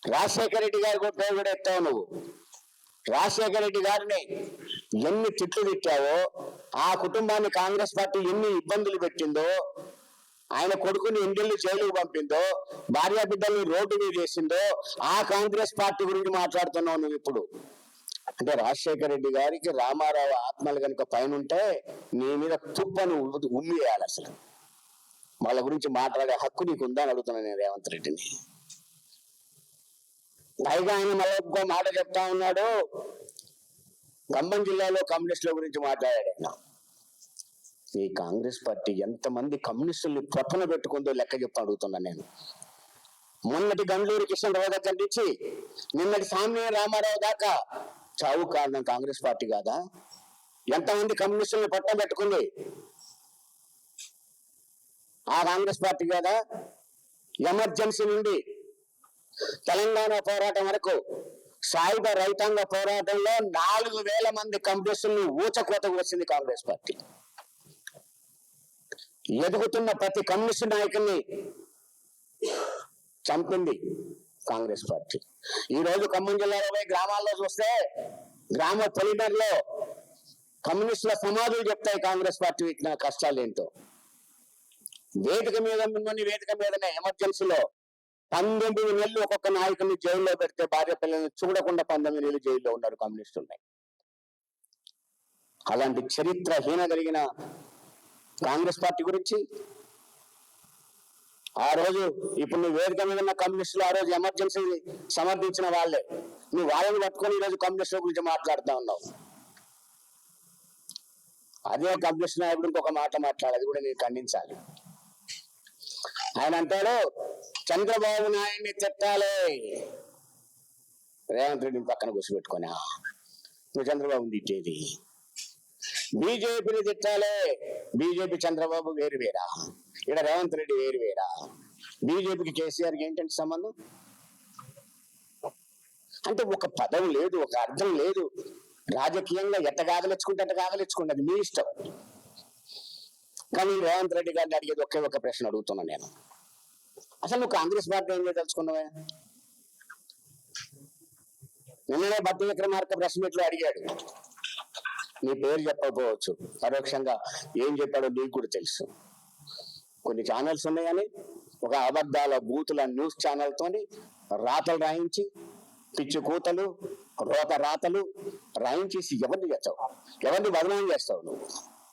రాజశేఖర రెడ్డి గారి కూడా పేరు కూడా ఎత్తావు నువ్వు. రాజశేఖర రెడ్డి గారిని ఎన్ని తిట్లు తిట్టావో, ఆ కుటుంబాన్ని కాంగ్రెస్ పార్టీ ఎన్ని ఇబ్బందులు పెట్టిందో, ఆయన కొడుకుని ఎన్నేళ్ళు జైలుకు పంపిందో, భార్యా బిడ్డల్ని రోడ్డు మీద వేసిందో, ఆ కాంగ్రెస్ పార్టీ గురించి మాట్లాడుతున్నావు నువ్వు ఇప్పుడు. అంటే రాజశేఖర రెడ్డి గారికి రామారావు ఆత్మలు కనుక పైన ఉంటే నీ మీద తుప్పను ఉమ్మేయాలి. అసలు వాళ్ళ గురించి మాట్లాడే హక్కు నీకు ఉందని అడుగుతున్నాను నేను రేవంత్ రెడ్డిని. పైగా ఆయన మళ్ళీ ఇంకో మాట చెప్తా ఉన్నాడు, ఖమ్మం జిల్లాలో కమ్యూనిస్టుల గురించి మాట్లాడాడు ఆయన. ఈ కాంగ్రెస్ పార్టీ ఎంతమంది కమ్యూనిస్టుల్ని పొట్టన పెట్టుకుందో లెక్క చెప్పి అడుగుతున్నా నేను. మొన్నటి గండ్లూరి కృష్ణరావు దగ్గర నుంచి నిన్నటి సామ్య రామారావు దాకా చావు కారణం కాంగ్రెస్ పార్టీ కాదా? ఎంతమంది కమ్యూనిస్టుల్ని పొట్టన పెట్టుకుంది ఆ కాంగ్రెస్ పార్టీ కాదా? ఎమర్జెన్సీ నుండి తెలంగాణ పోరాటం వరకు సాయుధ రైతాంగ పోరాటంలో 4,000 మంది కమ్యూనిస్టుల్ని ఊచకోతకు వచ్చింది కాంగ్రెస్ పార్టీ. ఎదుగుతున్న ప్రతి కమ్యూనిస్టు నాయకుల్ని చంపింది కాంగ్రెస్ పార్టీ. ఈ రోజు ఖమ్మం జిల్లాలో పోయి గ్రామాల్లో చూస్తే గ్రామ పొలిమర్లో కమ్యూనిస్టుల సమాధులు చెప్తాయి కాంగ్రెస్ పార్టీ ఇచ్చిన కష్టాలు ఏంటో. వేదిక మీద మిమ్మల్ని వేదిక మీదనే ఎమర్జెన్సీలో 19 నెలలు ఒక్కొక్క నాయకుల్ని జైల్లో పెడితే భార్య పిల్లల్ని చూడకుండా 19 నెలలు జైల్లో ఉన్నారు కమ్యూనిస్టులు. అలాంటి చరిత్రహీన కలిగిన కాంగ్రెస్ పార్టీ గురించి ఆ రోజు ఇప్పుడు నువ్వు వేదిక మీద ఉన్న కమ్యూనిస్టులు ఆ రోజు ఎమర్జెన్సీ సమర్థించిన వాళ్ళే, నువ్వు వాళ్ళని పట్టుకొని ఈరోజు కమ్యూనిస్టుల గురించి మాట్లాడుతూ ఉన్నావు. అదే కమ్యూనిస్ట్ నాయకుడు ఇంకొక మాట మాట్లాడాలి, అది కూడా నేను ఖండించాలి. ఆయన అంటాడు చంద్రబాబు నాయుడిని తిట్టాలి, రేవంత్ రెడ్డిని పక్కన కూర్చోబెట్టుకున్నా నువ్వు చంద్రబాబుని తిట్టేది. బీజేపీని తిట్టాలి, బీజేపీ చంద్రబాబు వేరు వేరా, ఇక్కడ రేవంత్ రెడ్డి వేరు వేరా, బీజేపీకి కేసీఆర్కి ఏంటంటే సంబంధం? అంటే ఒక పదం లేదు, ఒక అర్థం లేదు. రాజకీయంగా ఎట్ట కాగలించుకుంటే అట్ట కాగలించుకోండి, అది మీ ఇష్టం. కానీ రేవంత్ రెడ్డి గారిని అడిగేది ఒకే ఒక ప్రశ్న అడుగుతున్నా నేను, అసలు నువ్వు కాంగ్రెస్ పార్టీ ఏం తెలుసుకున్నావే? నిన్ననే భట్టి విక్రమార్క ప్రెస్ మీట్ లో అడిగాడు, నీ పేరు చెప్పకపోవచ్చు, పరోక్షంగా ఏం చెప్పాడో నీకు కూడా తెలుసు. కొన్ని ఛానల్స్ ఉన్నాయని ఒక అబద్ధాల బూతుల న్యూస్ ఛానల్ తోని రాతలు రాయించి, పిచ్చి కూతలు రోత రాతలు రాయించేసి ఎవరిని చేస్తావు, ఎవరిని బదనాం చేస్తావు నువ్వు?